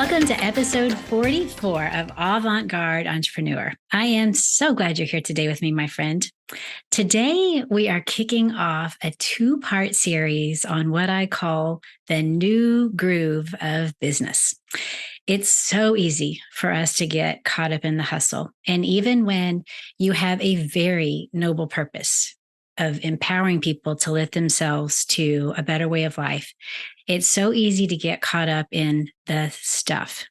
Welcome to episode 44 of Avant-Garde Entrepreneur. I am so glad you're here today with me, my friend. Today, we are kicking off a two-part series on what I call the new groove of business. It's so easy for us to get caught up in the hustle. And even when you have a very noble purpose of empowering people to lift themselves to a better way of life, it's so easy to get caught up in the stuff.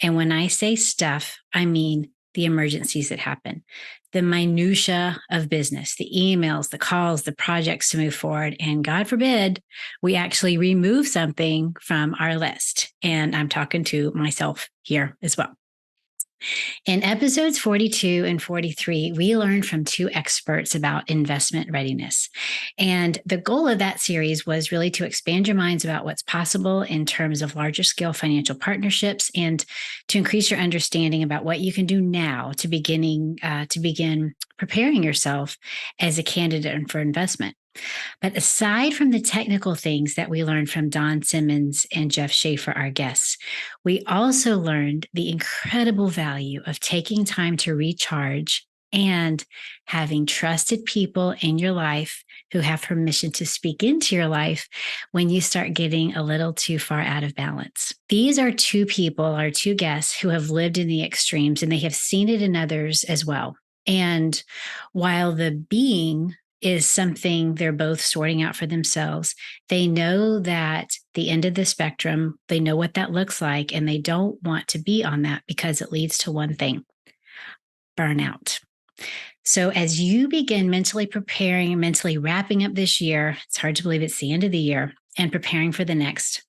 And when I say stuff, I mean the emergencies that happen, the minutia of business, the emails, the calls, the projects to move forward. And God forbid, we actually remove something from our list. And I'm talking to myself here as well. In episodes 42 and 43, we learned from two experts about investment readiness. And the goal of that series was really to expand your minds about what's possible in terms of larger scale financial partnerships and to increase your understanding about what you can do now to begin preparing yourself as a candidate for investment. But aside from the technical things that we learned from Don Simmons and Jeff Schaefer, our guests, we also learned the incredible value of taking time to recharge and having trusted people in your life who have permission to speak into your life when you start getting a little too far out of balance. These are two people, our two guests, who have lived in the extremes, and they have seen it in others as well. And while the being is something they're both sorting out for themselves, they know that the end of the spectrum, they know what that looks like, and they don't want to be on that because it leads to one thing: burnout. So as you begin mentally preparing and mentally wrapping up this year, it's hard to believe it's the end of the year, and preparing for the next,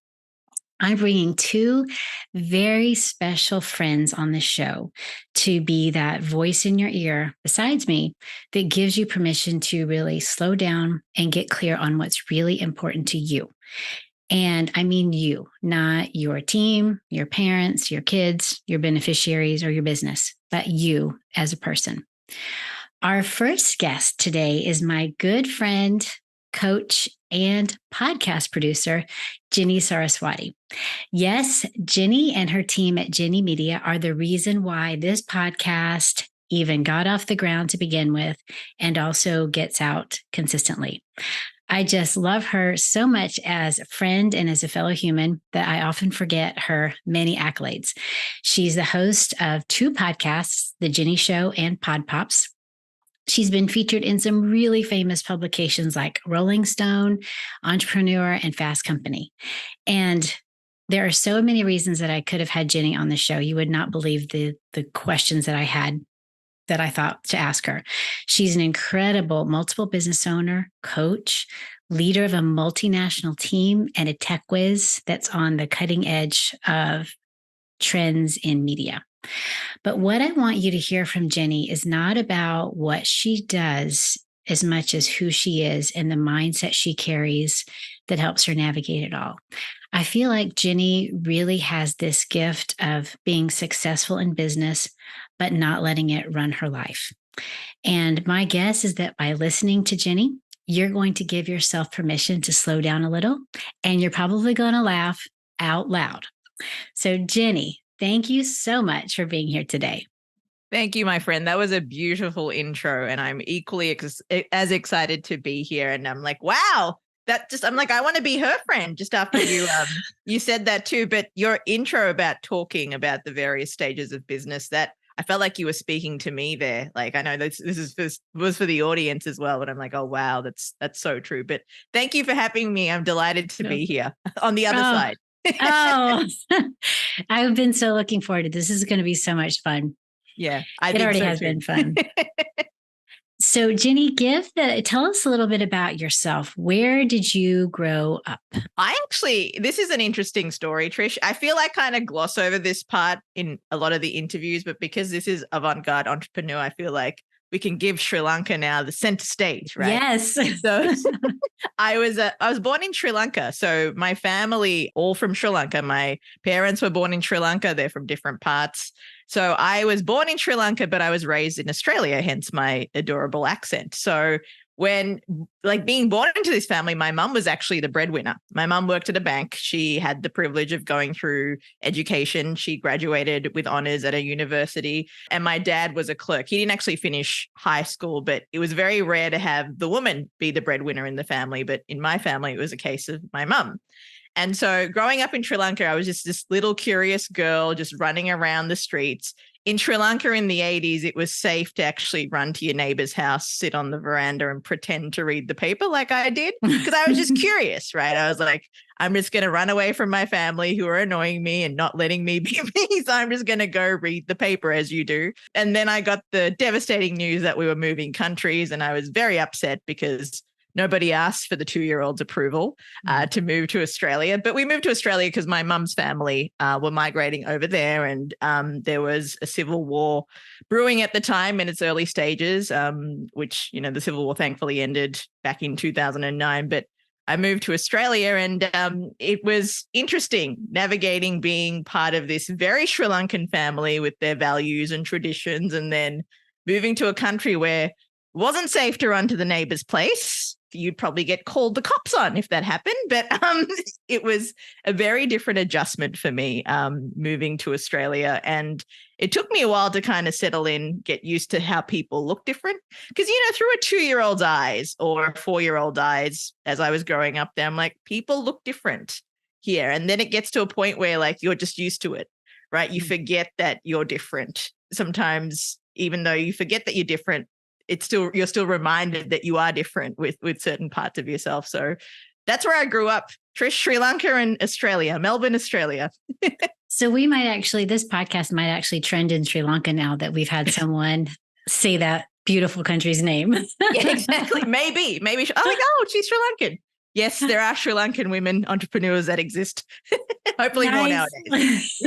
I'm bringing two very special friends on the show to be that voice in your ear besides me that gives you permission to really slow down and get clear on what's really important to you. And I mean you, not your team, your parents, your kids, your beneficiaries, or your business, but you as a person. Our first guest today is my good friend, coach, and podcast producer, Ginni Saraswati. Yes, Ginni and her team at Ginni Media are the reason why this podcast even got off the ground to begin with and also gets out consistently. I just love her so much as a friend and as a fellow human that I often forget her many accolades. She's the host of two podcasts, The Ginni Show and PodPops. She's been featured in some really famous publications like Rolling Stone, Entrepreneur, and Fast Company. And there are so many reasons that I could have had Ginni on the show. You would not believe the questions that I had that I thought to ask her. She's an incredible multiple business owner, coach, leader of a multinational team, and a tech whiz that's on the cutting edge of trends in media. But what I want you to hear from Ginni is not about what she does as much as who she is and the mindset she carries that helps her navigate it all. I feel like Ginni really has this gift of being successful in business, but not letting it run her life. And my guess is that by listening to Ginni, you're going to give yourself permission to slow down a little, and you're probably going to laugh out loud. So Ginni, thank you so much for being here today. Thank you, my friend. That was a beautiful intro, and I'm equally as excited to be here. And I'm like, wow, I'm like, I want to be her friend just after you said that too. But your intro about talking about the various stages of business, that I felt like you were speaking to me there. Like, I know this was for the audience as well, but I'm like, oh wow, that's so true. But thank you for having me. I'm delighted to be here on the other side. I've been so looking forward to this. This is going to be so much fun. Yeah, it already has been fun. So Ginni, tell us a little bit about yourself. Where did you grow up? This is an interesting story, Trish. I feel I kind of gloss over this part in a lot of the interviews, but because this is Avant-Garde Entrepreneur, I feel like we can give Sri Lanka now the center stage, right? Yes. So I was born in Sri Lanka. So my family, all from Sri Lanka. My parents were born in Sri Lanka. They're from different parts. So I was born in Sri Lanka, but I was raised in Australia, hence my adorable accent. So when like being born into this family, my mum was actually the breadwinner. My mum worked at a bank. She had the privilege of going through education. She graduated with honors at a university, and my dad was a clerk. He didn't actually finish high school, but it was very rare to have the woman be the breadwinner in the family. But in my family, it was a case of my mum. And so growing up in Sri Lanka, I was just this little curious girl just running around the streets. In Sri Lanka in the 80s, it was safe to actually run to your neighbor's house, sit on the veranda and pretend to read the paper like I did, because I was just curious, right? I was like, I'm just going to run away from my family who are annoying me and not letting me be me. So I'm just going to go read the paper as you do. And then I got the devastating news that we were moving countries, and I was very upset because nobody asked for the 2-year-old's approval to move to Australia. But we moved to Australia because my mum's family were migrating over there, and there was a civil war brewing at the time in its early stages, which, you know, the civil war thankfully ended back in 2009. But I moved to Australia, and it was interesting navigating being part of this very Sri Lankan family with their values and traditions, and then moving to a country where it wasn't safe to run to the neighbor's place. You'd probably get called the cops on if that happened. But it was a very different adjustment for me moving to Australia. And it took me a while to kind of settle in, get used to how people look different. Because, you know, through a 2-year-old's eyes or a 4-year-old eyes, as I was growing up there, I'm like, people look different here. And then it gets to a point where like you're just used to it, right? You forget that you're different. Sometimes, even though you forget that you're different, you're still reminded that you are different with certain parts of yourself. So that's where I grew up. Trish, Sri Lanka and Australia, Melbourne, Australia. So this podcast might actually trend in Sri Lanka now that we've had someone say that beautiful country's name. Yeah, exactly. Maybe. I'm like, oh, she's Sri Lankan. Yes, there are Sri Lankan women entrepreneurs that exist. Hopefully more nowadays.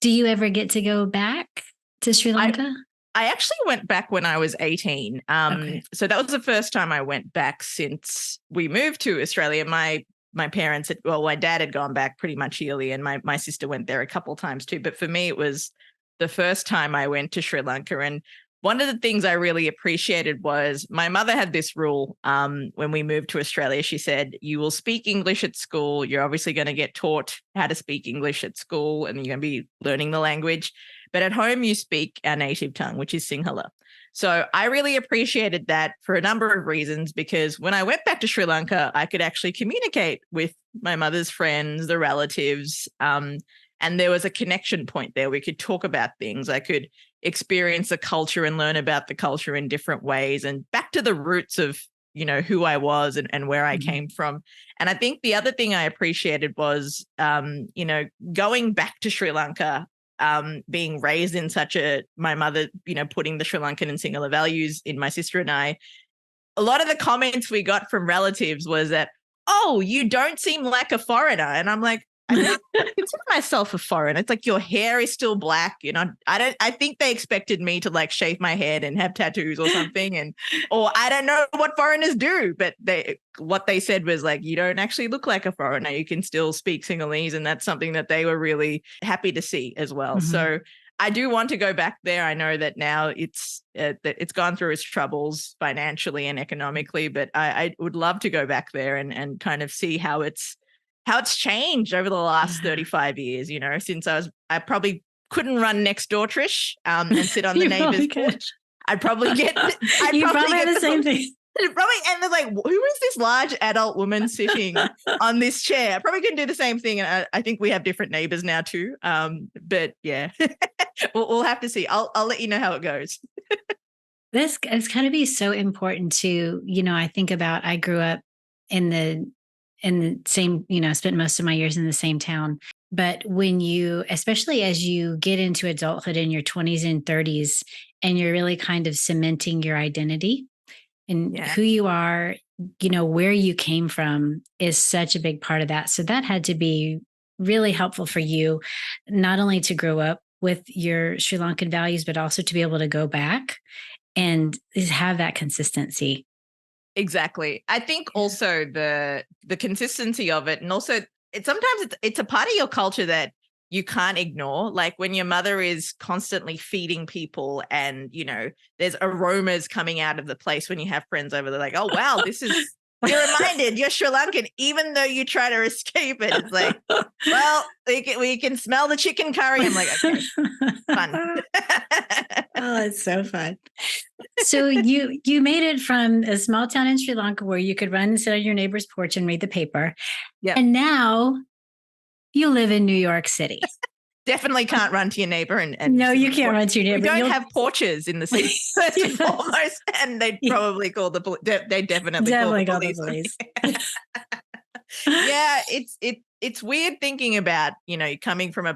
Do you ever get to go back to Sri Lanka? I actually went back when I was 18. Okay. So that was the first time I went back since we moved to Australia. My parents my dad had gone back pretty much yearly, and my sister went there a couple of times too. But for me, it was the first time I went to Sri Lanka. And one of the things I really appreciated was my mother had this rule when we moved to Australia. She said, you will speak English at school. You're obviously going to get taught how to speak English at school, and you're going to be learning the language. But at home, you speak our native tongue, which is Sinhala. So I really appreciated that for a number of reasons, because when I went back to Sri Lanka, I could actually communicate with my mother's friends, the relatives, and there was a connection point there. We could talk about things. I could experience the culture and learn about the culture in different ways, and back to the roots of, you know, who I was and where I came from. And I think the other thing I appreciated was, you know, going back to Sri Lanka, being raised in my mother, you know, putting the Sri Lankan and Sinhala values in my sister and I. A lot of the comments we got from relatives was that, oh, you don't seem like a foreigner. And I'm like, I don't consider myself a foreigner. It's like your hair is still black. You know, I think they expected me to like shave my head and have tattoos or something. Or I don't know what foreigners do, but what they said was like, you don't actually look like a foreigner. You can still speak Sinhalese. And that's something that they were really happy to see as well. Mm-hmm. So I do want to go back there. I know that now it's gone through its troubles financially and economically, but I would love to go back there and kind of see how it's changed over the last 35 years, you know, since I probably couldn't run next door, Trish, and sit on the neighbor's porch. I'd probably get the same thing. And they're like, who is this large adult woman sitting on this chair? I probably couldn't do the same thing. And I think we have different neighbors now too. But yeah, we'll have to see. I'll let you know how it goes. This is going to be so important to, you know, I think about, I grew up in the same, you know, spent most of my years in the same town. But when you, especially as you get into adulthood in your 20s and 30s, and you're really kind of cementing your identity and who you are, you know, where you came from is such a big part of that. So that had to be really helpful for you, not only to grow up with your Sri Lankan values, but also to be able to go back and have that consistency. Exactly. I think also the consistency of it, and also sometimes it's a part of your culture that you can't ignore. Like when your mother is constantly feeding people and, there's aromas coming out of the place when you have friends over, they're like, oh, wow, you're reminded you're Sri Lankan, even though you try to escape it. It's like, well, we can smell the chicken curry. I'm like, okay, fun. Oh, it's so fun. So you made it from a small town in Sri Lanka where you could run and sit on your neighbor's porch and read the paper. Yeah. And now you live in New York City. Definitely can't run to your neighbor. And no, you can't run to your neighbor. We don't have porches in the city, first and foremost, and they'd probably call the police. They definitely call the police. Yeah, it's weird thinking about, coming from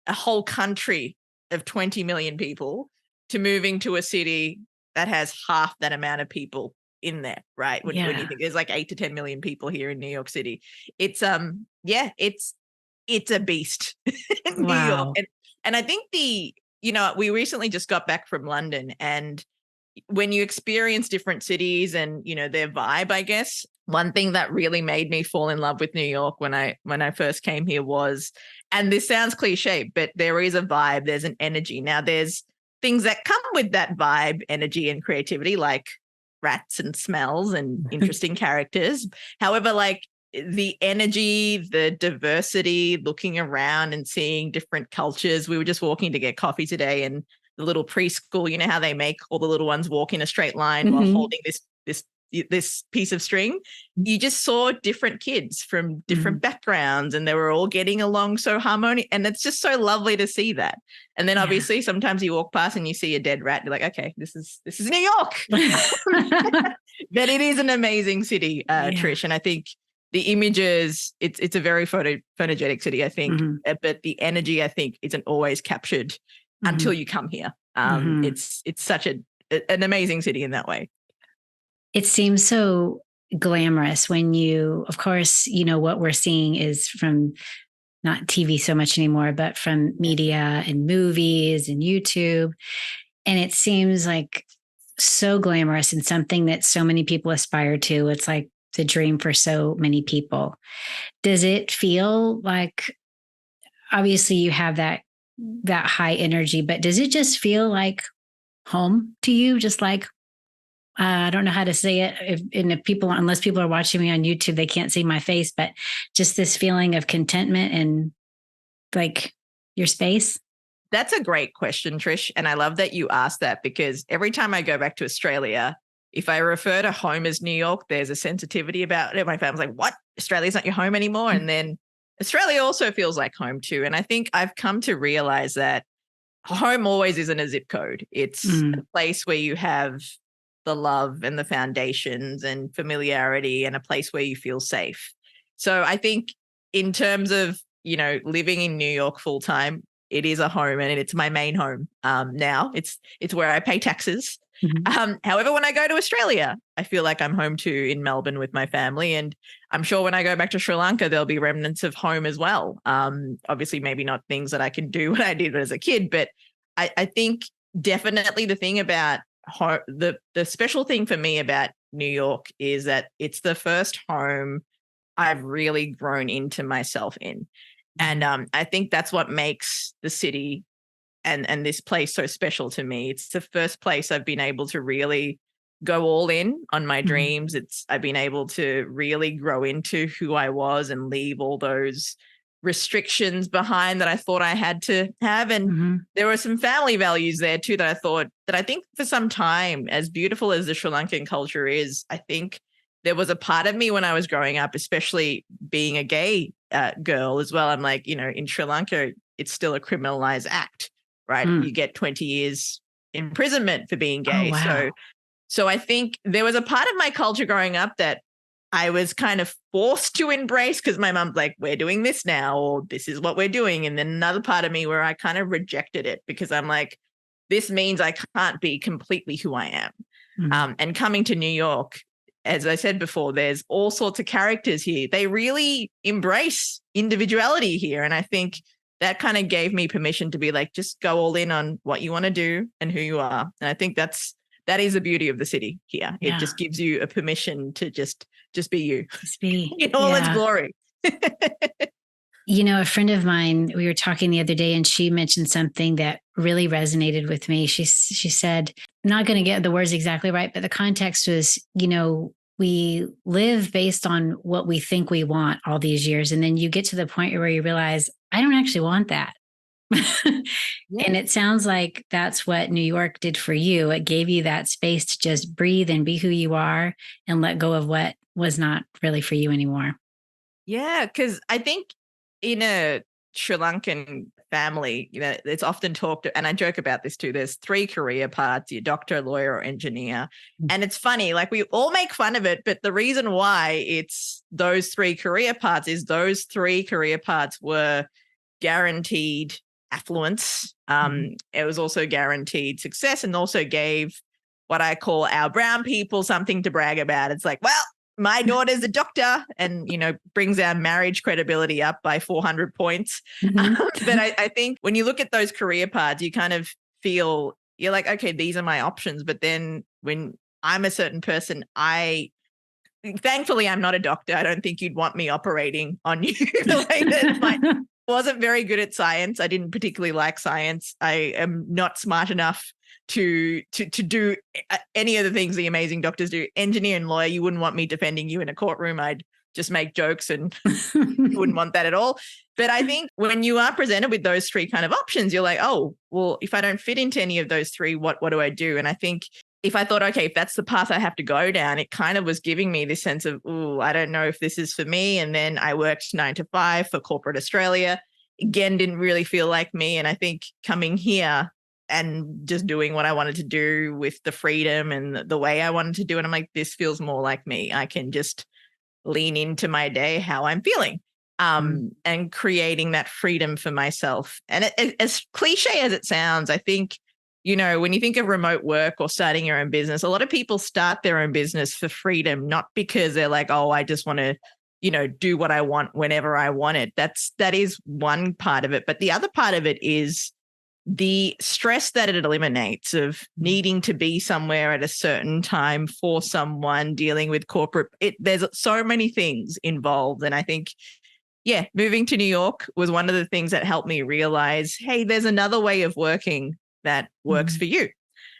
a whole country of 20 million people to moving to a city that has half that amount of people in there, right? When you think there's like 8 to 10 million people here in New York City, it's it's a beast in New York. And I think we recently just got back from London, and when you experience different cities and, their vibe, I guess, one thing that really made me fall in love with New York when I first came here was, and this sounds cliche, but there is a vibe, there's an energy. Now there's things that come with that vibe, energy and creativity, like rats and smells and interesting characters. However, like the energy, the diversity, looking around and seeing different cultures. We were just walking to get coffee today, and the little preschool, how they make all the little ones walk in a straight line while holding this piece of string. You just saw different kids from different backgrounds, and they were all getting along so harmonious. And it's just so lovely to see that. And then obviously sometimes you walk past and you see a dead rat. You're like, okay, this is New York. But it is an amazing city, Trish. And I think the images, it's a very photogenic city, I think. But the energy, I think, isn't always captured until you come here. It's such an amazing city in that way. It seems so glamorous when of course, what we're seeing is from not TV so much anymore, but from media and movies and YouTube. And it seems like so glamorous and something that so many people aspire to. It's like the dream for so many people. Does it feel like, obviously you have that high energy, but does it just feel like home to you? Just like, I don't know how to say it. Unless people are watching me on YouTube, they can't see my face, but just this feeling of contentment and like your space. That's a great question, Trish. And I love that you asked that, because every time I go back to Australia, if I refer to home as New York, there's a sensitivity about it. My family's like, what? Australia's not your home anymore? And then Australia also feels like home too. And I think I've come to realize that home always isn't a zip code. It's a place where you have the love and the foundations and familiarity, and a place where you feel safe. So I think in terms of, living in New York full time, it is a home, and it's my main home. Now it's where I pay taxes. However, when I go to Australia, I feel like I'm home too, in Melbourne with my family. And I'm sure when I go back to Sri Lanka, there'll be remnants of home as well. Obviously, maybe not things that I can do what I did as a kid, but I think definitely the thing about the special thing for me about New York is that it's the first home I've really grown into myself in. And I think that's what makes the city and this place so special to me. It's the first place I've been able to really go all in on my dreams. I've been able to really grow into who I was and leave all those restrictions behind that I thought I had to have. And there were some family values there too that I think for some time, as beautiful as the Sri Lankan culture is, I think there was a part of me when I was growing up, especially being a gay girl as well. I'm like, in Sri Lanka, it's still a criminalized act, right? You get 20 years imprisonment for being gay. Oh, wow. So I think there was a part of my culture growing up that I was kind of forced to embrace, because my mom's like, we're doing this now, or this is what we're doing. And then another part of me where I kind of rejected it, because I'm like, this means I can't be completely who I am. And coming to New York, as I said before, there's all sorts of characters here. They really embrace individuality here. And I think that kind of gave me permission to be like, just go all in on what you want to do and who you are. And I think that is the beauty of the city here. Yeah. It just gives you a permission to just be you. Just be in all its glory. A friend of mine, we were talking the other day and she mentioned something that really resonated with me. She said, I'm not going to get the words exactly right, but the context was, we live based on what we think we want all these years. And then you get to the point where you realize, I don't actually want that. Yeah. And it sounds like that's what New York did for you. It gave you that space to just breathe and be who you are and let go of what was not really for you anymore. Yeah, because I think in a Sri Lankan family, it's often talked, and I joke about this too. There's three career paths: you're doctor, lawyer, or engineer. And it's funny, like we all make fun of it, but the reason why it's those three career paths is those three career paths were guaranteed affluence. It was also guaranteed success, and also gave what I call our brown people something to brag about. It's like, well, my daughter's a doctor, and brings our marriage credibility up by 400 points. But I think when you look at those career paths, you kind of feel you're like, okay, these are my options. But then when I'm a certain person, thankfully I'm not a doctor. I don't think you'd want me operating on you. Wasn't very good at science. I didn't particularly like science. I am not smart enough to do any of the things the amazing doctors do. Engineer and lawyer, you wouldn't want me defending you in a courtroom. I'd just make jokes, and you wouldn't want that at all. But I think when you are presented with those three kind of options, you're like, oh, well, if I don't fit into any of those three, what do I do? And I think if I thought, okay, if that's the path I have to go down, it kind of was giving me this sense of, ooh, I don't know if this is for me. And then I worked 9 to 5 for corporate Australia. Again, didn't really feel like me. And I think coming here and just doing what I wanted to do with the freedom and the way I wanted to do it, I'm like, this feels more like me. I can just lean into my day how I'm feeling, and creating that freedom for myself. And as cliche as it sounds, I think, when you think of remote work or starting your own business, a lot of people start their own business for freedom, not because they're like, oh, I just want to do what I want whenever I want it. That is one part of it. But the other part of it is the stress that it eliminates of needing to be somewhere at a certain time for someone, dealing with corporate. There's so many things involved. And I think, moving to New York was one of the things that helped me realize, hey, there's another way of working that works for you.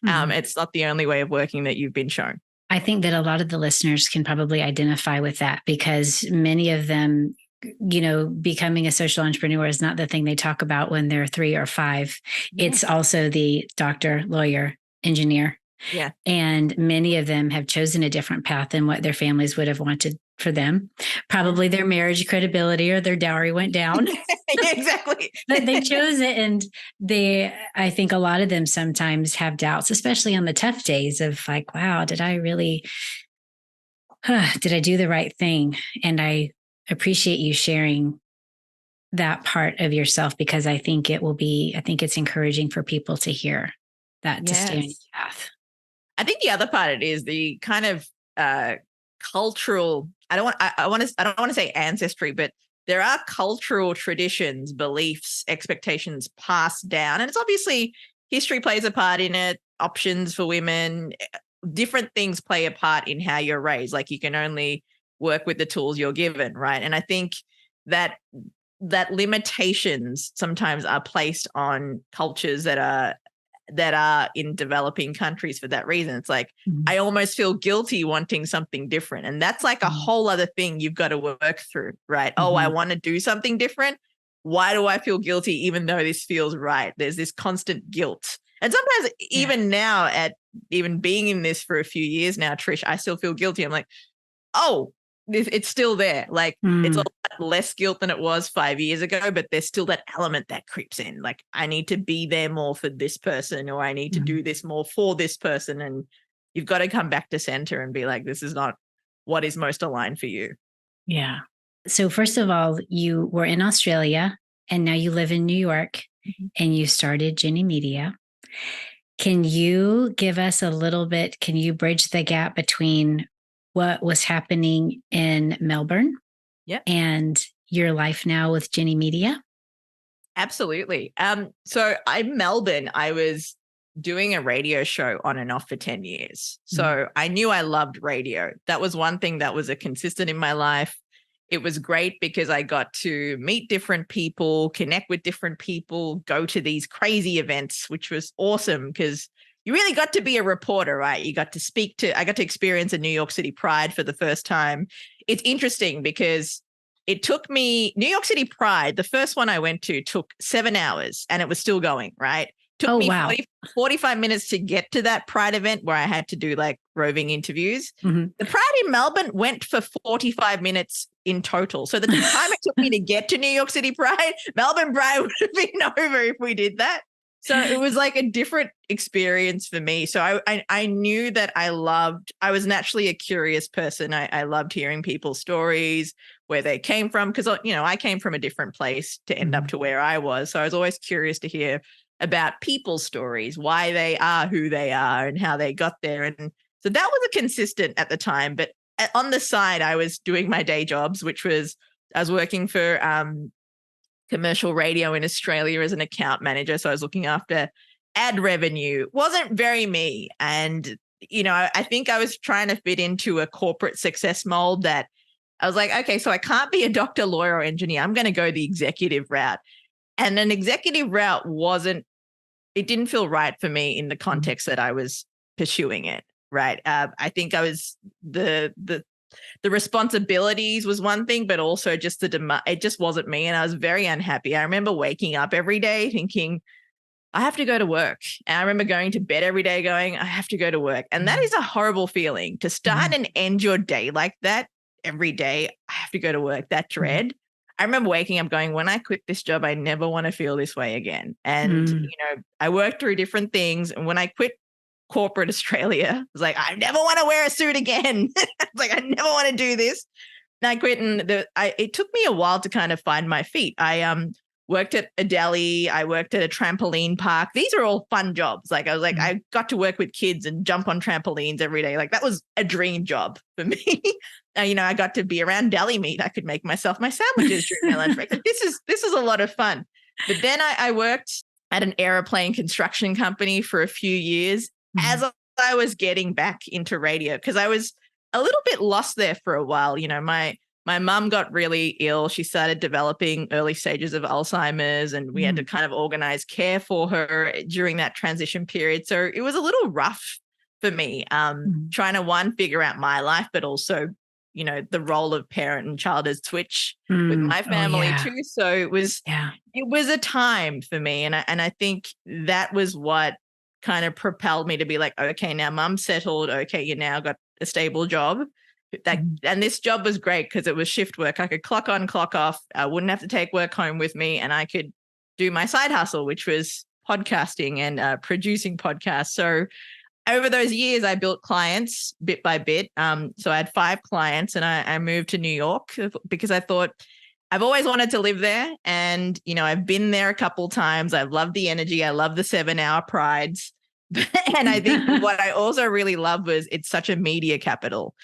It's not the only way of working that you've been shown. I think that a lot of the listeners can probably identify with that, because many of them, becoming a social entrepreneur is not the thing they talk about when they're 3 or 5. It's also the doctor, lawyer, engineer. Yeah. And many of them have chosen a different path than what their families would have wanted for them. Probably their marriage credibility or their dowry went down. Exactly. But they chose it. And I think a lot of them sometimes have doubts, especially on the tough days of like, wow, did I do the right thing? And I appreciate you sharing that part of yourself, because I think it's encouraging for people to hear that, to stay on your path. I think the other part of it is the kind of cultural, I don't want to say ancestry, but there are cultural traditions, beliefs, expectations passed down. And it's obviously history plays a part in it, options for women, different things play a part in how you're raised. Like you can only work with the tools you're given, right? And I think that limitations sometimes are placed on cultures that are in developing countries for that reason. It's like, I almost feel guilty wanting something different. And that's like a whole other thing you've got to work through, right? Oh, I want to do something different. Why do I feel guilty even though this feels right? There's this constant guilt. And sometimes even now, at even being in this for a few years now, Trish, I still feel guilty. I'm like, oh, it's still there. Like it's a lot less guilt than it was 5 years ago, but there's still that element that creeps in. Like I need to be there more for this person, or I need to do this more for this person. And you've got to come back to center and be like, this is not what is most aligned for you. Yeah. So first of all, you were in Australia and now you live in New York, and you started Ginni Media. Can you give us a little bit, can you bridge the gap between what was happening in Melbourne and your life now with Ginni Media? Absolutely. So in Melbourne, I was doing a radio show on and off for 10 years. So I knew I loved radio. That was one thing that was a consistent in my life. It was great because I got to meet different people, connect with different people, go to these crazy events, which was awesome because you really got to be a reporter, right? I got to experience a New York City Pride for the first time. It's interesting because it took me, New York City Pride, the first one I went to took 7 hours and it was still going, right? Took me wow. 45 minutes to get to that Pride event where I had to do like roving interviews. Mm-hmm. The Pride in Melbourne went for 45 minutes in total. So the time it took me to get to New York City Pride, Melbourne Pride would have been over if we did that. So it was like a different experience for me. So I knew that I was naturally a curious person. I loved hearing people's stories, where they came from, because, I came from a different place to end up to where I was. So I was always curious to hear about people's stories, why they are who they are and how they got there. And so that was a consistent at the time. But on the side, I was doing my day jobs, which was I was working for commercial radio in Australia as an account manager. So I was looking after ad revenue. Wasn't very me. And, I think I was trying to fit into a corporate success mold that I was like, okay, so I can't be a doctor, lawyer, or engineer. I'm going to go the executive route. And an executive route it didn't feel right for me in the context that I was pursuing it, right? I think I was the responsibilities was one thing, but also just the demand. It just wasn't me. And I was very unhappy. I remember waking up every day thinking, I have to go to work. And I remember going to bed every day going, I have to go to work. And that is a horrible feeling to start and end your day like that every day. I have to go to work, that dread. I remember waking up going, when I quit this job, I never want to feel this way again. And, I worked through different things. And when I quit corporate Australia, I was like, I never want to wear a suit again. It's like, I never want to do this. And I quit. And it took me a while to kind of find my feet. I worked at a deli. I worked at a trampoline park. These are all fun jobs. Like I was like, I got to work with kids and jump on trampolines every day. Like that was a dream job for me. I got to be around deli meat. I could make myself my sandwiches during my lunch break. This is a lot of fun. But then I worked at an airplane construction company for a few years as I was getting back into radio, because I was a little bit lost there for a while. My mum got really ill. She started developing early stages of Alzheimer's, and we had to kind of organize care for her during that transition period. So it was a little rough for me, trying to figure out my life, but also, the role of parent and child as switch with my family too. So it was a time for me. And I think that was what kind of propelled me to be like, okay, now mum's settled. Okay, you now got a stable job. And this job was great because it was shift work. I could clock on, clock off. I wouldn't have to take work home with me, and I could do my side hustle, which was podcasting and producing podcasts. So over those years, I built clients bit by bit. So I had 5 clients, and I moved to New York because I thought I've always wanted to live there. And, I've been there a couple times. I love the energy. I love the 7-hour prides. And I think what I also really love was it's such a media capital.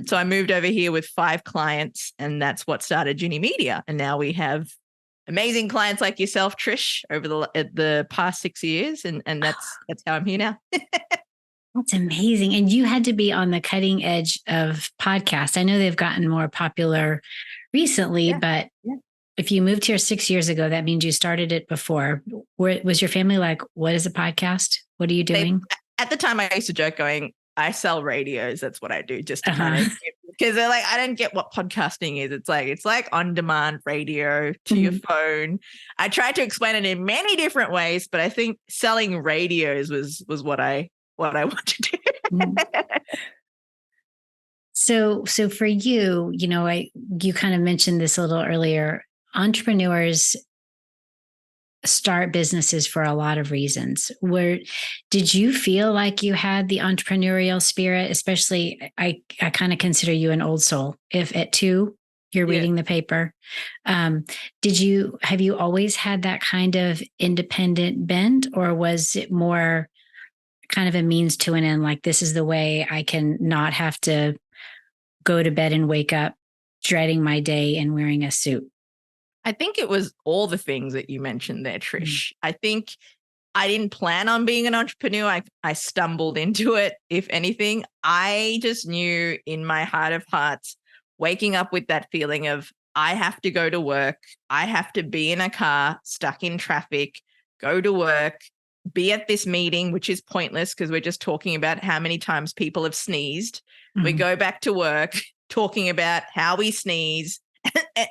So I moved over here with 5 clients, and that's what started Ginni Media. And now we have amazing clients like yourself, Trish, over the past 6 years. And that's how I'm here now. That's amazing. And you had to be on the cutting edge of podcasts. I know they've gotten more popular recently, but if you moved here 6 years ago, that means you started it before. Was your family like, what is a podcast? What are you doing? At the time, I used to joke going, I sell radios. That's what I do, just to kind of, because they're like, I don't get what podcasting is. It's like on-demand radio to your phone. I tried to explain it in many different ways, but I think selling radios was what I want to do. So for you, you kind of mentioned this a little earlier. Entrepreneurs start businesses for a lot of reasons. Did you feel like you had the entrepreneurial spirit? Especially, I kind of consider you an old soul. If at 2 you're reading the paper, have you always had that kind of independent bent, or was it more kind of a means to an end? Like, this is the way I can not have to go to bed and wake up dreading my day and wearing a suit. I think it was all the things that you mentioned there, Trish. I think I didn't plan on being an entrepreneur. I stumbled into it. If anything, I just knew in my heart of hearts waking up with that feeling of I have to go to work, I have to be in a car, stuck in traffic, go to work, be at this meeting, which is pointless because we're just talking about how many times people have sneezed. We go back to work talking about how we sneeze.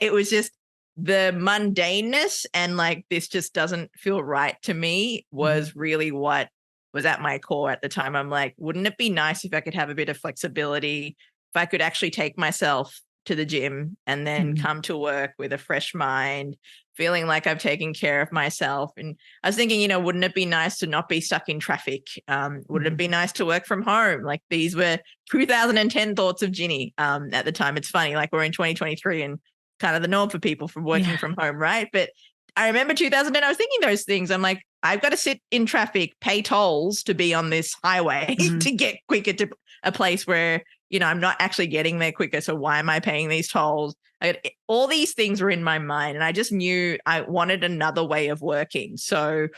It was just the mundaneness and like, this just doesn't feel right to me was really what was at my core at the time. I'm like, wouldn't it be nice if I could have a bit of flexibility, if I could actually take myself to the gym and then come to work with a fresh mind, feeling like I've taken care of myself. And I was thinking, wouldn't it be nice to not be stuck in traffic? Wouldn't it be nice to work from home? Like these were 2010 thoughts of Ginni at the time. It's funny, like we're in 2023 and kind of the norm for people from working from home, right? But I remember 2010, I was thinking those things. I'm like, I've got to sit in traffic, pay tolls to be on this highway to get quicker to a place where, I'm not actually getting there quicker. So why am I paying these tolls? All these things were in my mind and I just knew I wanted another way of working. So,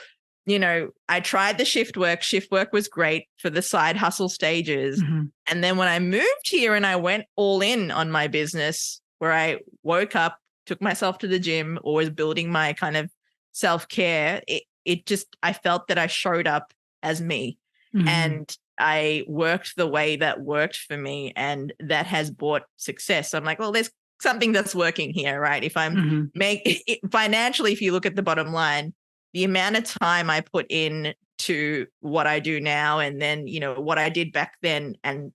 I tried the shift work. Shift work was great for the side hustle stages. And then when I moved here and I went all in on my business, where I woke up, took myself to the gym, or was building my kind of self-care, I felt that I showed up as me and I worked the way that worked for me, and that has brought success. So I'm like, well, there's something that's working here, right? If I'm financially, if you look at the bottom line, the amount of time I put in to what I do now, and then, what I did back then, and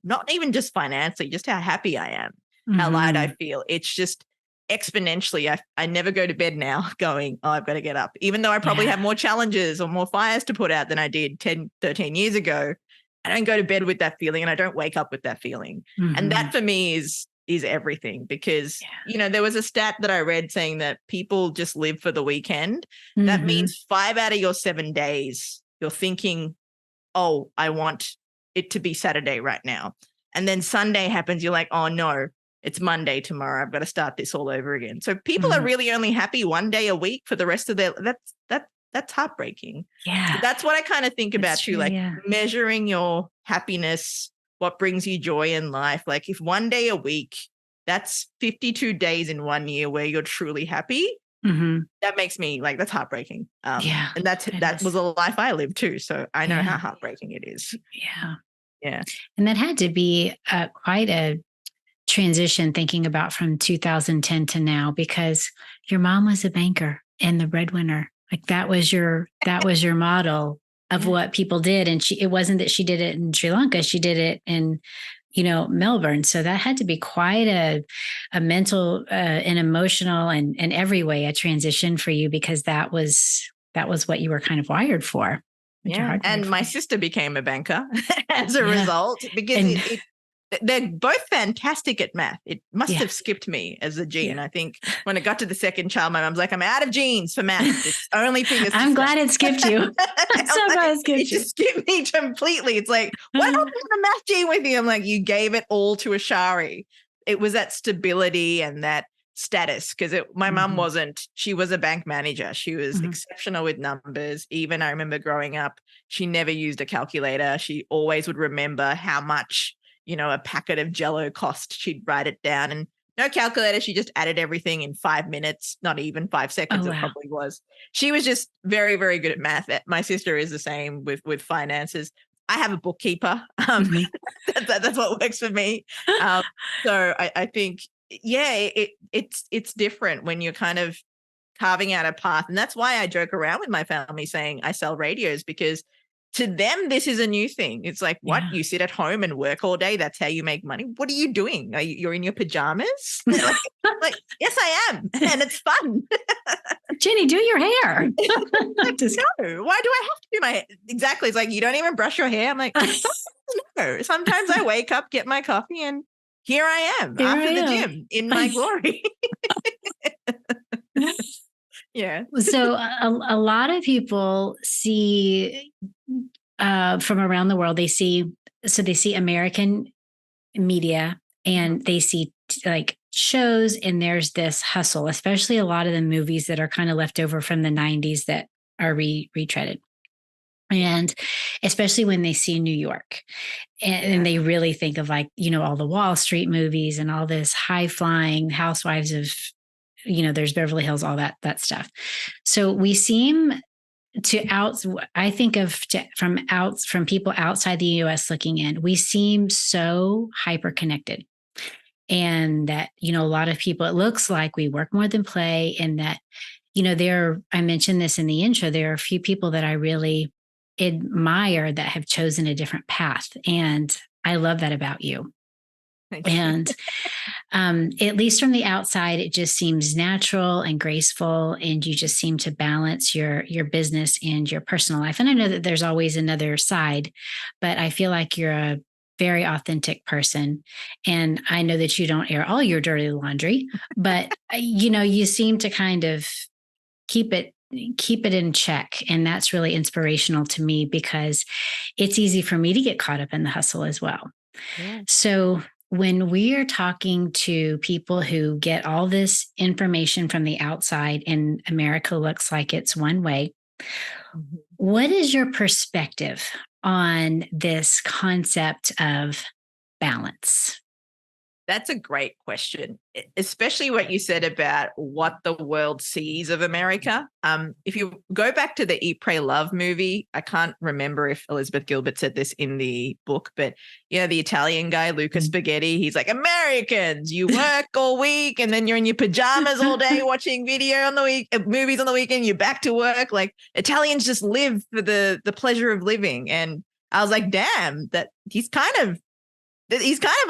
not even just financially, just how happy I am, how light I feel. It's just exponentially. I never go to bed now going, oh, I've got to get up, even though I probably have more challenges or more fires to put out than I did 10, 13 years ago. I don't go to bed with that feeling and I don't wake up with that feeling. And that for me is everything, because, there was a stat that I read saying that people just live for the weekend. That means 5 out of your 7 days, you're thinking, oh, I want it to be Saturday right now. And then Sunday happens. You're like, oh no, it's Monday tomorrow. I've got to start this all over again. So people are really only happy 1 day a week for the rest of their, that's heartbreaking. Yeah. So that's what I kind of think about too, like measuring your happiness, what brings you joy in life. Like if 1 day a week, that's 52 days in 1 year where you're truly happy. That makes me like, that's heartbreaking. And that was a life I lived too. So I know how heartbreaking it is. Yeah. And that had to be quite a transition, thinking about from 2010 to now, because your mom was a banker and the breadwinner. Like that was your model of what people did. And it wasn't that she did it in Sri Lanka, she did it in, Melbourne. So that had to be quite a mental and emotional and every way a transition for you, because that was what you were kind of wired for. And my sister became a banker as a result, because they're both fantastic at math. It must have skipped me as a gene. I think when it got to the second child, my mom's like, I'm out of genes for math. It's only thing. I'm glad it skipped you. I'm so glad it skipped you. It just skipped me completely. It's like, what happened to the math gene with you? I'm like, you gave it all to Ashari. It was that stability and that status, because my mom she was a bank manager. She was exceptional with numbers. Even I remember growing up, she never used a calculator. She always would remember how much a packet of Jell-O cost. She'd write it down, and no calculator. She just added everything in 5 minutes, not even 5 seconds. It probably was. She was just very, very good at math. My sister is the same with finances. I have a bookkeeper. That's what works for me. So I think, it's different when you're kind of carving out a path. And that's why I joke around with my family saying I sell radios, because to them, this is a new thing. It's like, what? You sit at home and work all day? That's how you make money? What are you doing? You're in your pajamas? like, yes, I am. And it's fun. Ginni, do your hair. Like, no, why do I have to do my hair? Exactly. It's like, you don't even brush your hair. I'm like, no. Sometimes I wake up, get my coffee, and here I am after the gym in my glory. Yeah. So a lot of people see from around the world, they see American media, and they see like shows, and there's this hustle, especially a lot of the movies that are kind of left over from the 90s that are retreaded. And especially when they see New York and they really think of like, all the Wall Street movies and all this high flying housewives of, there's Beverly Hills, all that stuff. So we seem I think of from people outside the US looking in, we seem so hyper connected. And that, a lot of people, it looks like we work more than play. And that, I mentioned this in the intro, there are a few people that I really admire that have chosen a different path. And I love that about you. And at least from the outside, it just seems natural and graceful, and you just seem to balance your business and your personal life. And I know that there's always another side, but I feel like you're a very authentic person. And I know that you don't air all your dirty laundry, but you seem to kind of keep it in check. And that's really inspirational to me because it's easy for me to get caught up in the hustle as well. Yeah. So when we are talking to people who get all this information from the outside and America looks like it's one way, what is your perspective on this concept of balance? That's a great question, especially what you said about what the world sees of America. If you go back to the Eat, Pray, Love movie, I can't remember if Elizabeth Gilbert said this in the book, but the Italian guy, Luca Spaghetti, he's like, Americans, you work all week and then you're in your pajamas all day watching movies on the weekend, you're back to work. Like Italians just live for the pleasure of living. And I was like, damn, that he's kind of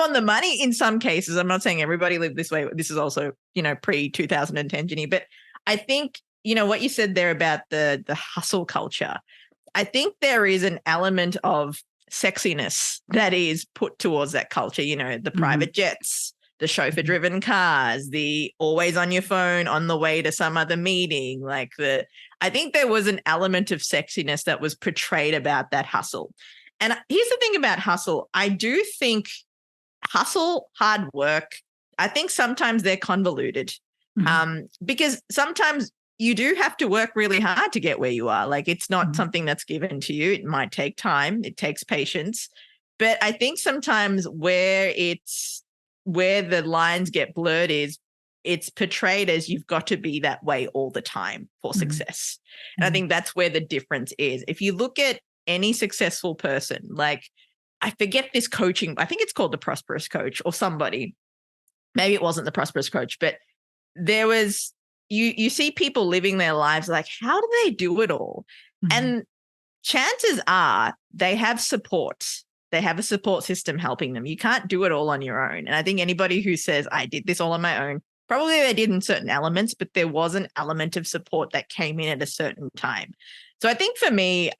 on the money in some cases. I'm not saying everybody lived this way. This is also, pre-2010, Ginni. But I think, what you said there about the hustle culture, I think there is an element of sexiness that is put towards that culture, the private jets, the chauffeur-driven cars, the always on your phone on the way to some other meeting. I think there was an element of sexiness that was portrayed about that hustle. And here's the thing about hustle. I do think hustle, hard work, I think sometimes they're convoluted because sometimes you do have to work really hard to get where you are. Like it's not something that's given to you. It might take time. It takes patience. But I think sometimes where the lines get blurred is it's portrayed as you've got to be that way all the time for success. And I think that's where the difference is. If you look at any successful person, like I forget this coaching, I think it's called the Prosperous Coach or somebody, maybe it wasn't the Prosperous Coach, but there was, you see people living their lives like, how do they do it all? And chances are they have support. They have a support system helping them. You can't do it all on your own. And I think anybody who says, I did this all on my own, probably they did in certain elements, but there was an element of support that came in at a certain time. So I think for me,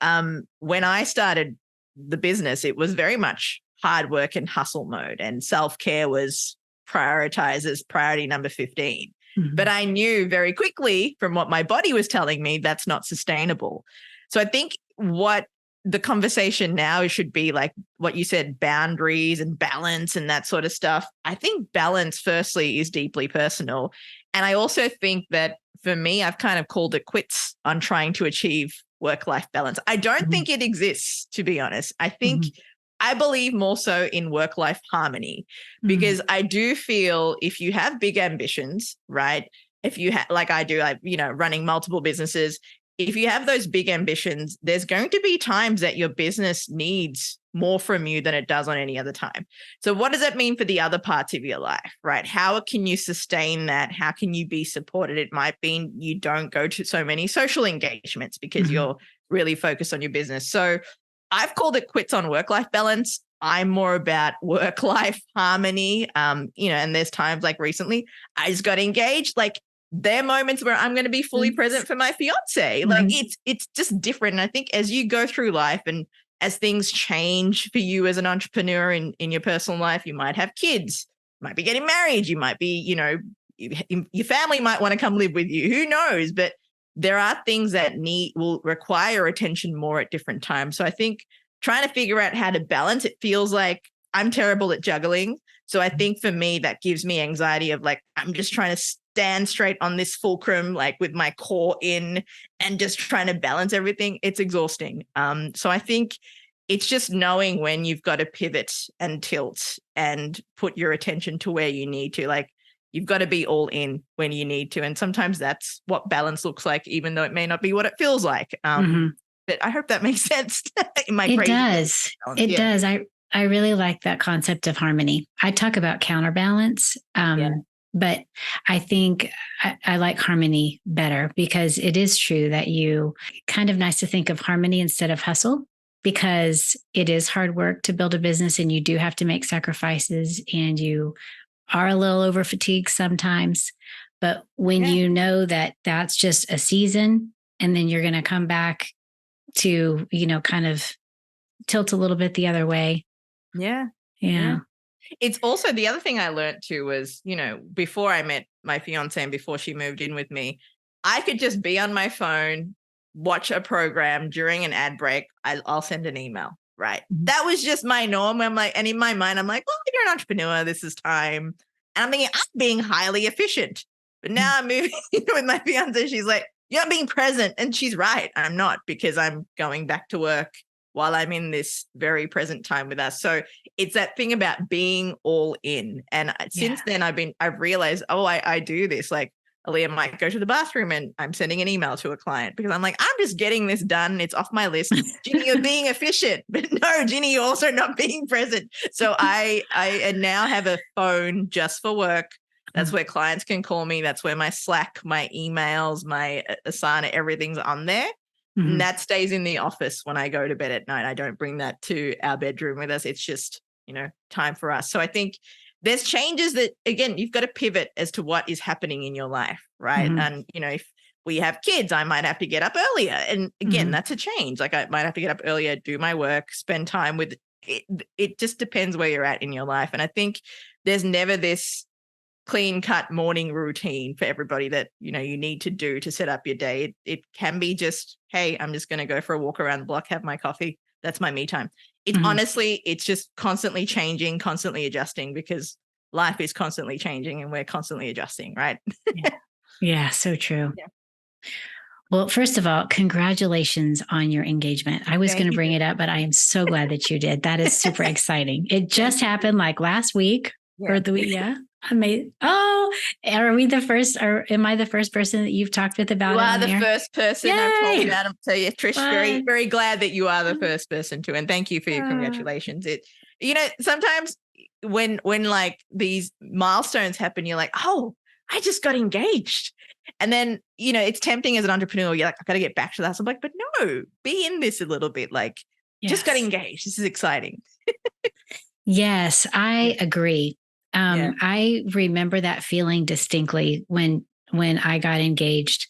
when I started the business, it was very much hard work and hustle mode, and self-care was prioritized as priority number 15. But I knew very quickly from what my body was telling me, that's not sustainable. So I think what the conversation now should be like what you said, boundaries and balance and that sort of stuff. I think balance, firstly, is deeply personal. And I also think that for me, I've kind of called it quits on trying to achieve work-life balance. I don't think it exists, to be honest. I believe more so in work-life harmony because I do feel if you have big ambitions, right? If you like I do, running multiple businesses, if you have those big ambitions, there's going to be times that your business needs more from you than it does on any other time. So what does that mean for the other parts of your life, right? How can you sustain that? How can you be supported? It might mean you don't go to so many social engagements because you're really focused on your business. So I've called it quits on work-life balance. I'm more about work-life harmony. And there's times like recently I just got engaged. Like there are moments where I'm going to be fully present for my fiance. Like it's just different. And I think as you go through life and as things change for you as an entrepreneur in your personal life, you might have kids, you might be getting married, you might be, your family might want to come live with you. Who knows? But there are things that will require attention more at different times. So I think trying to figure out how to balance, it feels like I'm terrible at juggling. So I think for me, that gives me anxiety of like, I'm just trying to stand straight on this fulcrum, like with my core in and just trying to balance everything. It's exhausting. So I think it's just knowing when you've got to pivot and tilt and put your attention to where you need to. Like, you've got to be all in when you need to. And sometimes that's what balance looks like, even though it may not be what it feels like. But I hope that makes sense. It does. It does. I really like that concept of harmony. I talk about counterbalance, but I think I like harmony better, because it is true that you kind of nice to think of harmony instead of hustle, because it is hard work to build a business and you do have to make sacrifices and you are a little over fatigued sometimes. But when you know that that's just a season and then you're going to come back to, kind of tilt a little bit the other way. Yeah. It's also the other thing I learned too was, before I met my fiance and before she moved in with me, I could just be on my phone, watch a program during an ad break. I'll send an email, right? Mm-hmm. That was just my norm. I'm like, and in my mind, I'm like, well, you're an entrepreneur. This is time. And I'm thinking, I'm being highly efficient. But now I'm moving with my fiance. She's like, you're not being present. And she's right. I'm not, because I'm going back to work while I'm in this very present time with us. So it's that thing about being all in. And since then I've realized, I do this. Like, Aaliyah might go to the bathroom and I'm sending an email to a client because I'm like, I'm just getting this done. It's off my list. Ginni, you're being efficient. But no, Ginni, you're also not being present. So I now have a phone just for work. That's where clients can call me. That's where my Slack, my emails, my Asana, everything's on there. Mm-hmm. And that stays in the office when I go to bed at night. I don't bring that to our bedroom with us. It's just, time for us. So I think there's changes that, again, you've got to pivot as to what is happening in your life, right? Mm-hmm. And, if we have kids, I might have to get up earlier. And again, that's a change. Like, I might have to get up earlier, do my work, spend time with it. It just depends where you're at in your life. And I think there's never this clean cut morning routine for everybody that, you need to do to set up your day. It can be just, hey, I'm just going to go for a walk around the block, have my coffee. That's my me time. It's honestly, it's just constantly changing, constantly adjusting, because life is constantly changing and we're constantly adjusting, right? Yeah, so true. Yeah. Well, first of all, congratulations on your engagement. I was going to bring it up, but I am so glad that you did. That is super exciting. It just happened like last week or the week. Yeah. Are we the first, or am I the first person that you've talked with about it? You are the first person I've talked about him. So yeah, Trish, very, very glad that you are the first person to, and thank you for your congratulations. Sometimes when like these milestones happen, you're like, oh, I just got engaged. And then, it's tempting as an entrepreneur. You're like, I've got to get back to that. So I'm like, but no, be in this a little bit. Like, just got engaged. This is exciting. Yes, I agree. I remember that feeling distinctly when I got engaged.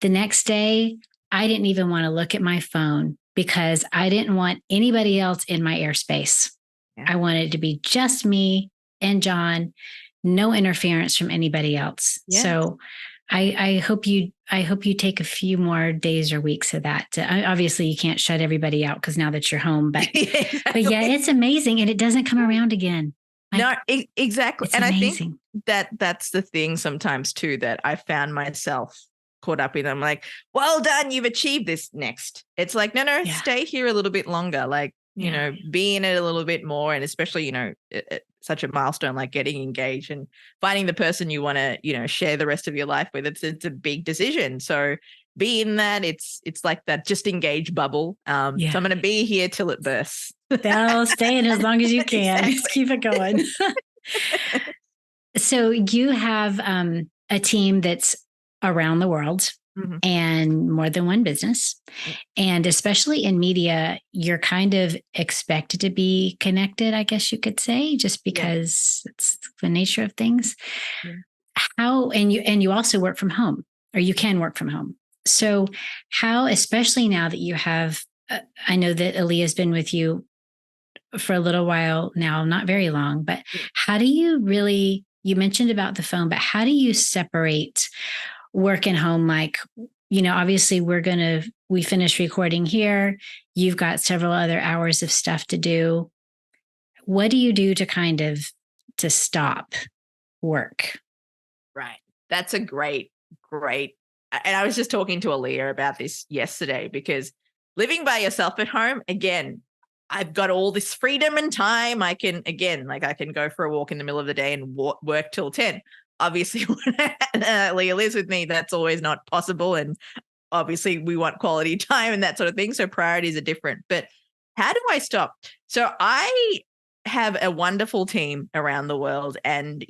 The next day, I didn't even want to look at my phone because I didn't want anybody else in my airspace. Yeah. I wanted it to be just me and John, no interference from anybody else. Yeah. So I hope you take a few more days or weeks of that. Obviously, you can't shut everybody out because now that you're home, but it's amazing, and it doesn't come around again. No, exactly. And amazing. I think that's the thing sometimes too, that I found myself caught up in. I'm like, well done, you've achieved this. Next. It's like, no, stay here a little bit longer. Like, be in it a little bit more. And especially, such a milestone like getting engaged and finding the person you want to, share the rest of your life with. It's a big decision. So be in that. It's like that just engage bubble. So I'm going to be here till it bursts. They'll stay in as long as you can. Exactly. Just keep it going. So you have a team that's around the world and more than one business. And especially in media, you're kind of expected to be connected, I guess you could say, just because it's the nature of things. Yeah. And you also work from home, or you can work from home. So how, especially now that you have, I know that Aaliyah's been with you for a little while now, not very long, but how do you really, you mentioned about the phone, but how do you separate work and home? Like, obviously we finished recording here. You've got several other hours of stuff to do. What do you do to kind of to stop work? Right. That's a great. And I was just talking to Aaliyah about this yesterday, because living by yourself at home, again, I've got all this freedom and time. I can go for a walk in the middle of the day and work till 10. Obviously, when Aaliyah lives with me, that's always not possible. And obviously we want quality time and that sort of thing. So priorities are different. But how do I stop? So I have a wonderful team around the world, and,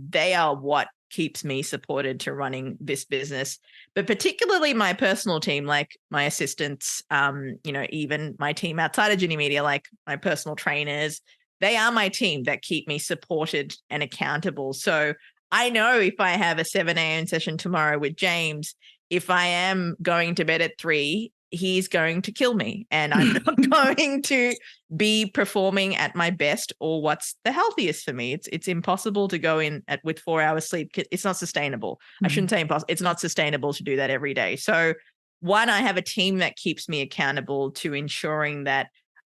they are what keeps me supported to running this business, but particularly my personal team, like my assistants, even my team outside of Ginni Media, like my personal trainers, they are my team that keep me supported and accountable. So I know if I have a 7 a.m. session tomorrow with James, if I am going to bed at 3, he's going to kill me, and I'm not going to be performing at my best or what's the healthiest for me. It's impossible to go in with 4 hours sleep. It's not sustainable. I shouldn't say impossible. It's not sustainable to do that every day. So one, I have a team that keeps me accountable to ensuring that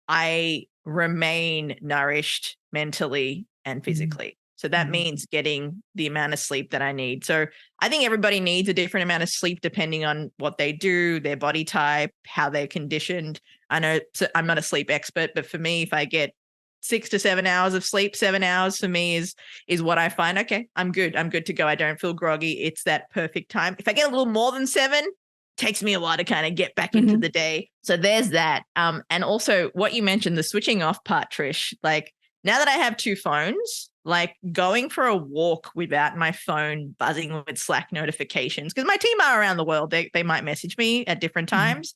I remain nourished mentally and physically. So that means getting the amount of sleep that I need. So I think everybody needs a different amount of sleep depending on what they do, their body type, how they're conditioned. I know I'm not a sleep expert, but for me, if I get 6 to 7 hours of sleep, 7 hours for me is what I find. Okay, I'm good. I'm good to go. I don't feel groggy. It's that perfect time. If I get a little more than 7, it takes me a while to kind of get back into the day. So there's that. And also what you mentioned, the switching off part, Trish, like now that I have 2 phones, like going for a walk without my phone buzzing with Slack notifications, because my team are around the world. They might message me at different times,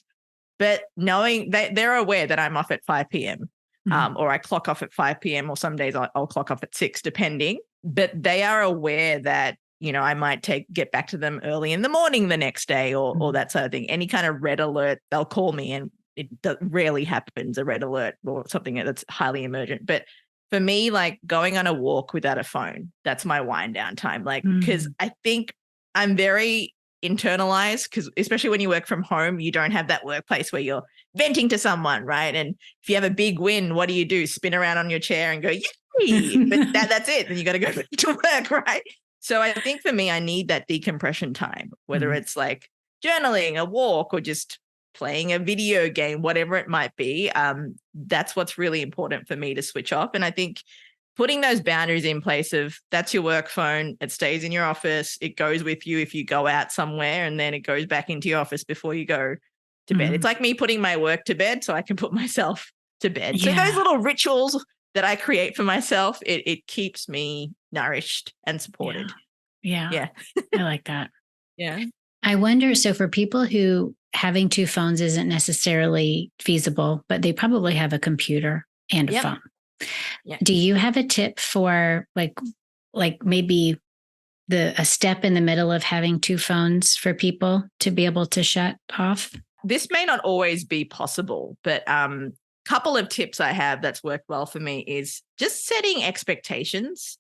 but knowing that they're aware that I'm off at 5 p.m. Or I clock off at 5 p.m. or some days I'll clock off at 6, depending. But they are aware that, I might get back to them early in the morning the next day or that sort of thing. Any kind of red alert, they'll call me, and it rarely happens, a red alert or something that's highly emergent. But for me, like going on a walk without a phone, that's my wind down time. Like, because I think I'm very internalized, because especially when you work from home, you don't have that workplace where you're venting to someone, right? And if you have a big win, what do? Spin around on your chair and go, yay! But that's it. Then you got to go to work, right? So I think for me, I need that decompression time, whether it's like journaling, a walk, or just playing a video game, whatever it might be. That's what's really important for me to switch off. And I think putting those boundaries in place of that's your work phone, it stays in your office, it goes with you if you go out somewhere, and then it goes back into your office before you go to bed. It's like me putting my work to bed so I can put myself to bed. So those little rituals that I create for myself, it keeps me nourished and supported. Yeah. I like that. Yeah. I wonder, so for people who having 2 phones isn't necessarily feasible, but they probably have a computer and a phone. Yeah. Do you have a tip for like maybe a step in the middle of having 2 phones for people to be able to shut off? This may not always be possible, but couple of tips I have that's worked well for me is just setting expectations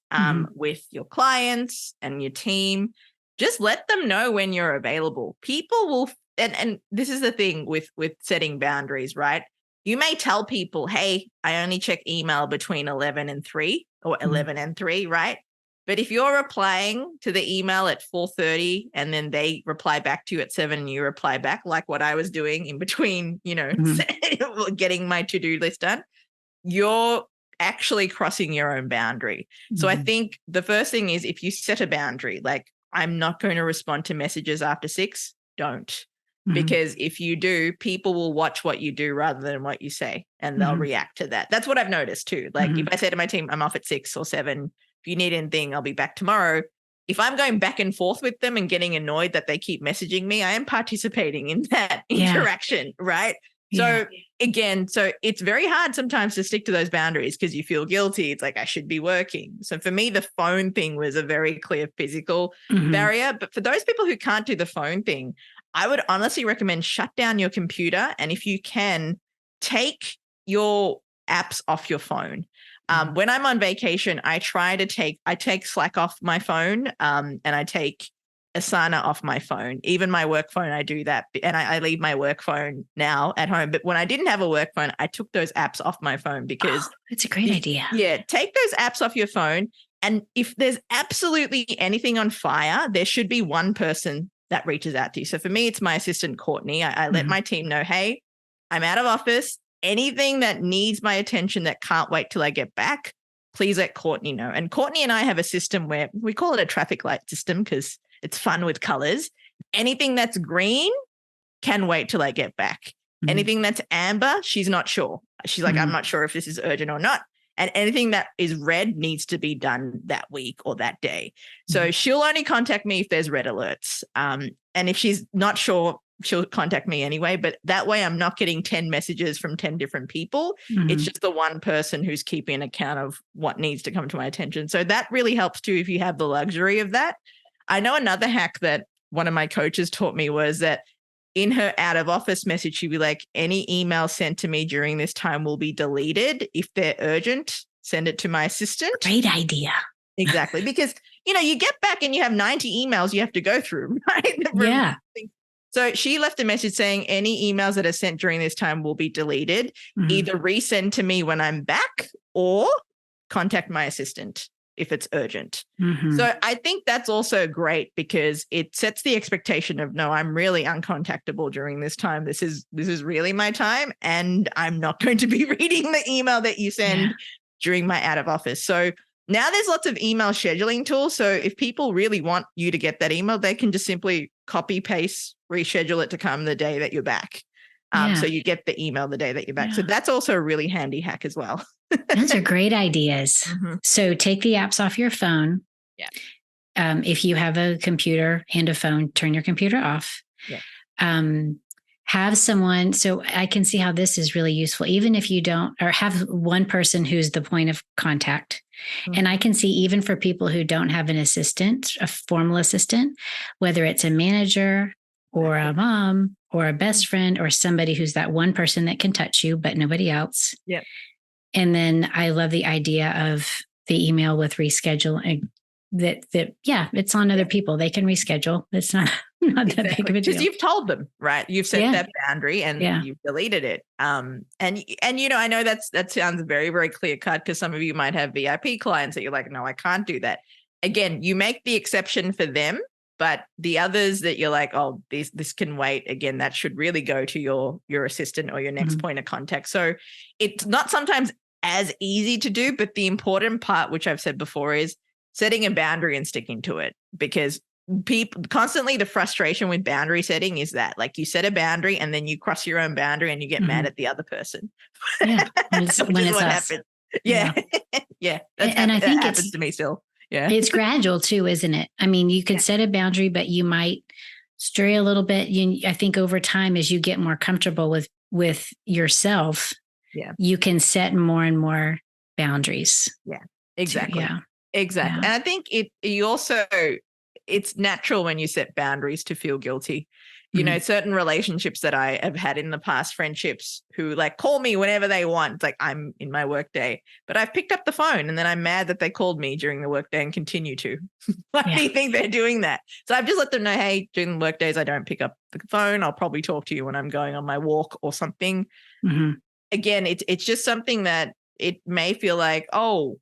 with your clients and your team. Just let them know when you're available. People will, and this is the thing with setting boundaries, right? You may tell people, hey, I only check email between 11 and 3 or 11 and 3, right? But if you're replying to the email at 4:30 and then they reply back to you at 7 and you reply back, like what I was doing in between, getting my to-do list done, you're actually crossing your own boundary. So I think the first thing is, if you set a boundary, like I'm not going to respond to messages after 6, don't. Because if you do, people will watch what you do rather than what you say, and they'll react to that. That's what I've noticed too. Like if I say to my team, I'm off at 6 or 7, if you need anything, I'll be back tomorrow. If I'm going back and forth with them and getting annoyed that they keep messaging me, I am participating in that interaction, right? So again, it's very hard sometimes to stick to those boundaries because you feel guilty. It's like, I should be working. So for me, the phone thing was a very clear physical barrier. But for those people who can't do the phone thing, I would honestly recommend shut down your computer. And if you can, take your apps off your phone. When I'm on vacation, I take Slack off my phone and I take Asana off my phone. Even my work phone, I do that. And I leave my work phone now at home. But when I didn't have a work phone, I took those apps off my phone because that's a great idea. Yeah. Take those apps off your phone. And if there's absolutely anything on fire, there should be one person that reaches out to you. So for me, it's my assistant, Courtney. I let my team know, hey, I'm out of office. Anything that needs my attention that can't wait till I get back, please let Courtney know. And Courtney and I have a system where we call it a traffic light system because it's fun with colors. Anything that's green can wait till I get back. Anything that's amber, she's not sure. She's like, I'm not sure if this is urgent or not. And anything that is red needs to be done that week or that day. So she'll only contact me if there's red alerts. And if she's not sure, she'll contact me anyway. But that way I'm not getting 10 messages from 10 different people. It's just the one person who's keeping account of what needs to come to my attention. So that really helps too if you have the luxury of that. I know another hack that one of my coaches taught me was that in her out of office message, she'd be like, any email sent to me during this time will be deleted. If they're urgent, send it to my assistant. Great idea. Exactly. Because, you get back and you have 90 emails you have to go through, right? Yeah. So she left a message saying any emails that are sent during this time will be deleted. Either resend to me when I'm back or contact my assistant if it's urgent. So I think that's also great because it sets the expectation of, no, I'm really uncontactable during this time. This is really my time. And I'm not going to be reading the email that you send during my out of office. So now there's lots of email scheduling tools. So if people really want you to get that email, they can just simply copy, paste, reschedule it to come the day that you're back. So you get the email the day that you're back. So that's also a really handy hack as well. Those are great ideas. So take the apps off your phone. Yeah. If you have a computer and a phone, turn your computer off. Yeah. Have someone, so I can see how this is really useful, even if you don't, or have one person who's the point of contact. And I can see even for people who don't have an assistant, a formal assistant, whether it's a manager or a mom or a best friend or somebody who's that one person that can touch you, but nobody else. Yeah. And then I love the idea of the email with reschedule that it's on other people. They can reschedule. It's not that big of a deal. Because you've told them, right? You've set that boundary and you've deleted it. And I know that sounds very, very clear cut because some of you might have VIP clients that you're like, no, I can't do that. Again, you make the exception for them, but the others that you're like, oh, this can wait. Again, that should really go to your assistant or your next point of contact. So it's not sometimes as easy to do, but the important part, which I've said before, is setting a boundary and sticking to it. Because people constantly, the frustration with boundary setting is that like you set a boundary and then you cross your own boundary and you get mad at the other person. Yeah, when it's what us. Happens. Yeah. Yeah. And I think it happens to me still. Yeah. It's gradual too, isn't it? I mean, you could set a boundary, but you might stray a little bit. I think over time, as you get more comfortable with yourself, you can set more and more boundaries. Yeah, exactly. Yeah. Exactly. Yeah. And I think it's natural when you set boundaries to feel guilty. Certain relationships that I have had in the past, friendships who like call me whenever they want. It's like I'm in my work day, but I've picked up the phone and then I'm mad that they called me during the work day and continue to. Why do you think they're doing that? So I've just let them know, hey, during the work days, I don't pick up the phone. I'll probably talk to you when I'm going on my walk or something. Again, it's just something that it may feel like, oh,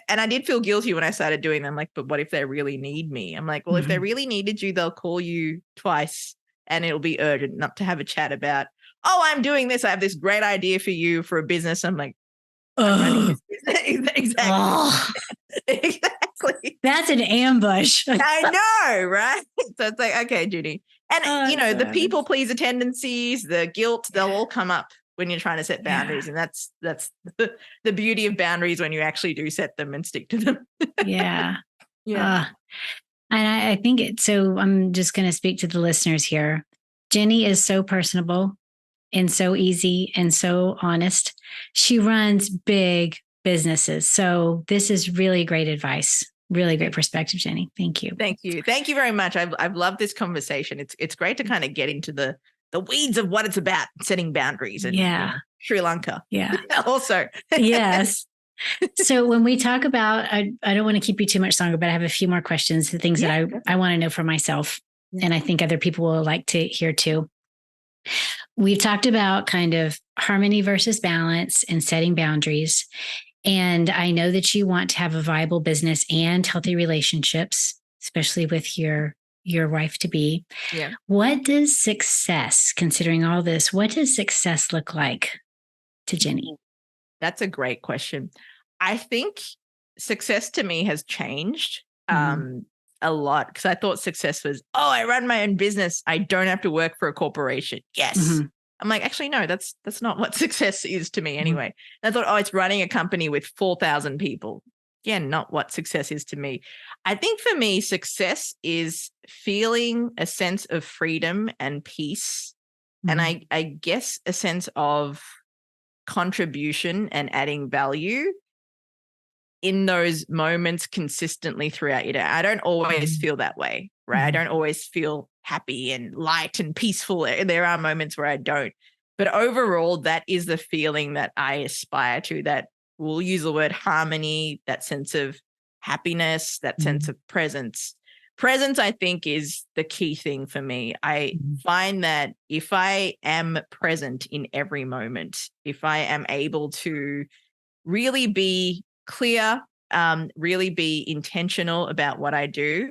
and I did feel guilty when I started doing them. Like, but what if they really need me? I'm like, well, if they really needed you, they'll call you twice and it'll be urgent, not to have a chat about, oh, I'm doing this. I have this great idea for you for a business. I'm like, I'm running this business. Exactly. Oh, exactly. That's an ambush. I know, right? So it's like, okay, Ginni. And, the people pleaser tendencies, the guilt, they'll all come up when you're trying to set boundaries. And that's the beauty of boundaries when you actually do set them and stick to them. Yeah. And I think so I'm just going to speak to the listeners here. Ginni is so personable and so easy and so honest. She runs big businesses. So this is really great advice. Really great perspective, Ginni. Thank you. Thank you. Thank you very much. I've loved this conversation. It's great to kind of get into the weeds of what it's about, setting boundaries and Sri Lanka. Yeah. Also. Yes. So when we talk about, I don't want to keep you too much longer, but I have a few more questions, the things that I want to know for myself. And I think other people will like to hear too. We've talked about kind of harmony versus balance and setting boundaries. And I know that you want to have a viable business and healthy relationships, especially with your wife to be. Yeah. What does success, considering all this, what does success look like to Ginni? That's a great question. I think success to me has changed a lot, because I thought success was, oh, I run my own business, I don't have to work for a corporation. Yes. Mm-hmm. I'm like, actually, no, that's not what success is to me anyway. Mm-hmm. And I thought, oh, it's running a company with 4,000 people. Again, not what success is to me. I think for me, success is feeling a sense of freedom and peace. Mm-hmm. And I guess a sense of contribution and adding value in those moments consistently throughout your day. I don't always feel that way, right? I don't always feel happy and light and peaceful. There are moments where I don't. But overall, that is the feeling that I aspire to, that we'll use the word harmony, that sense of happiness, that sense of presence. Presence, I think, is the key thing for me. I find that if I am present in every moment, if I am able to really be clear, really be intentional about what I do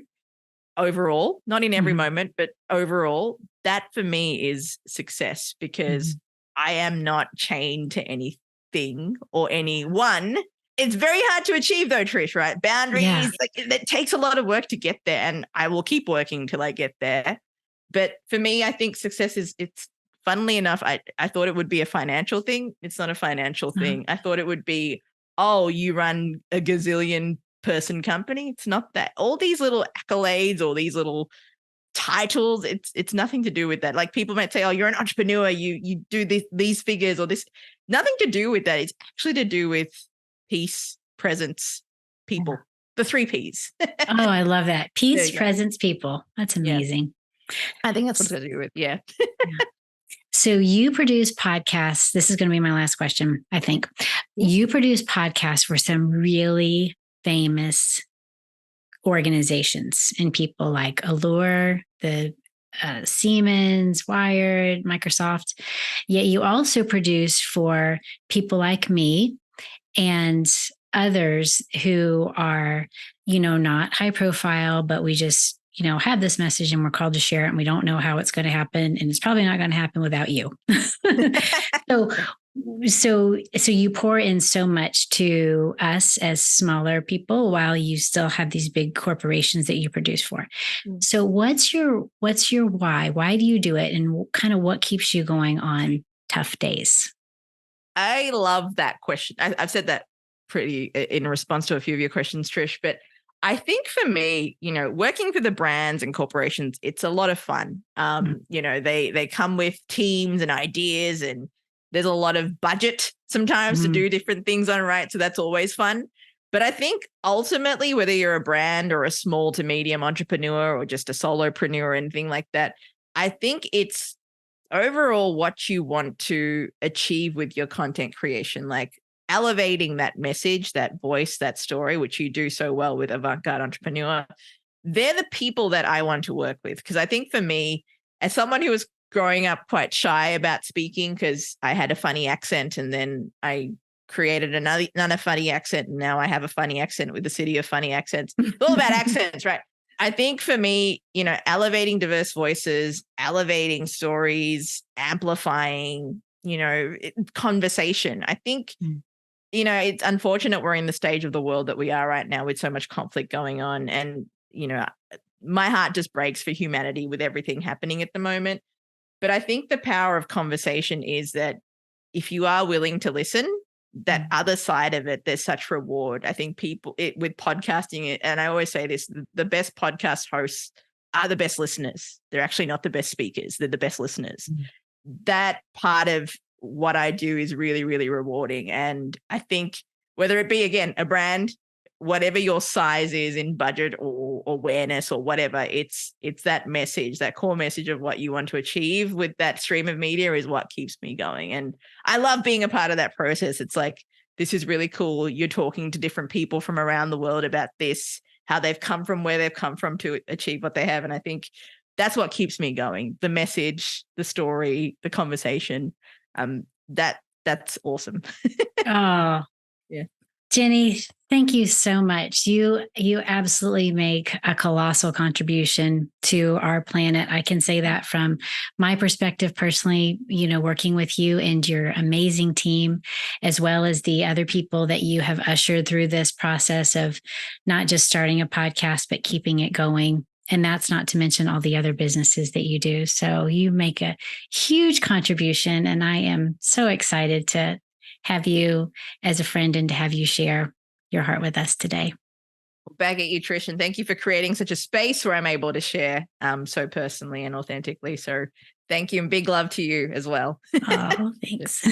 overall, not in every moment, but overall, that for me is success, because I am not chained to anything or anyone. It's very hard to achieve though, Trish, right? Boundaries, like it takes a lot of work to get there, and I will keep working till I get there. But for me, I think success it's funnily enough, I thought it would be a financial thing. It's not a financial thing. I thought it would be, oh, you run a gazillion person company. It's not that. All these little accolades or these little titles, it's nothing to do with that. Like people might say, oh, you're an entrepreneur, you do these figures or this. Nothing to do with that. It's actually to do with peace, presence, people. The 3 Ps. Oh, I love that. Peace, presence, people. That's amazing. Yeah. I think that's what to do with. Yeah. So you produce podcasts. This is going to be my last question, I think. You produce podcasts for some really famous organizations and people like Allure, the Siemens, Wired, Microsoft. Yet you also produce for people like me and others who are, not high profile, but we just, have this message and we're called to share it, and we don't know how it's going to happen. And it's probably not going to happen without you. So you pour in so much to us as smaller people while you still have these big corporations that you produce for. So what's your why? Why do you do it? And kind of what keeps you going on tough days? I love that question. I've said that pretty in response to a few of your questions, Trish, but I think for me, working for the brands and corporations, it's a lot of fun. They come with teams and ideas, and there's a lot of budget sometimes to do different things on, right? So that's always fun. But I think ultimately, whether you're a brand or a small to medium entrepreneur or just a solopreneur or anything like that, I think it's overall what you want to achieve with your content creation, like elevating that message, that voice, that story, which you do so well with Avant-Garde Entrepreneur. They're the people that I want to work with, because I think for me, as someone who was growing up quite shy about speaking because I had a funny accent, and then I created another funny accent, and now I have a funny accent with the city of funny accents. It's all about accents, right? I think for me, elevating diverse voices, elevating stories, amplifying, conversation. I think, it's unfortunate we're in the stage of the world that we are right now with so much conflict going on. And, my heart just breaks for humanity with everything happening at the moment. But I think the power of conversation is that if you are willing to listen, that other side of it, there's such reward. I think with podcasting, and I always say this, the best podcast hosts are the best listeners. They're actually not the best speakers. They're the best listeners. That part of what I do is really, really rewarding. And I think whether it be, again, a brand, whatever your size is in budget or awareness or whatever, it's that message, that core message of what you want to achieve with that stream of media is what keeps me going. And I love being a part of that process. It's like, this is really cool. You're talking to different people from around the world about this, how they've come from, where they've come from to achieve what they have. And I think that's what keeps me going. The message, the story, the conversation. That's awesome. Oh, yeah. Ginni, thank you so much. You absolutely make a colossal contribution to our planet. I can say that from my perspective personally, working with you and your amazing team, as well as the other people that you have ushered through this process of not just starting a podcast, but keeping it going. And that's not to mention all the other businesses that you do. So you make a huge contribution. And I am so excited to have you as a friend and to have you share your heart with us today. Back at you, Trish, and thank you for creating such a space where I'm able to share so personally and authentically. So thank you, and big love to you as well. Oh, thanks.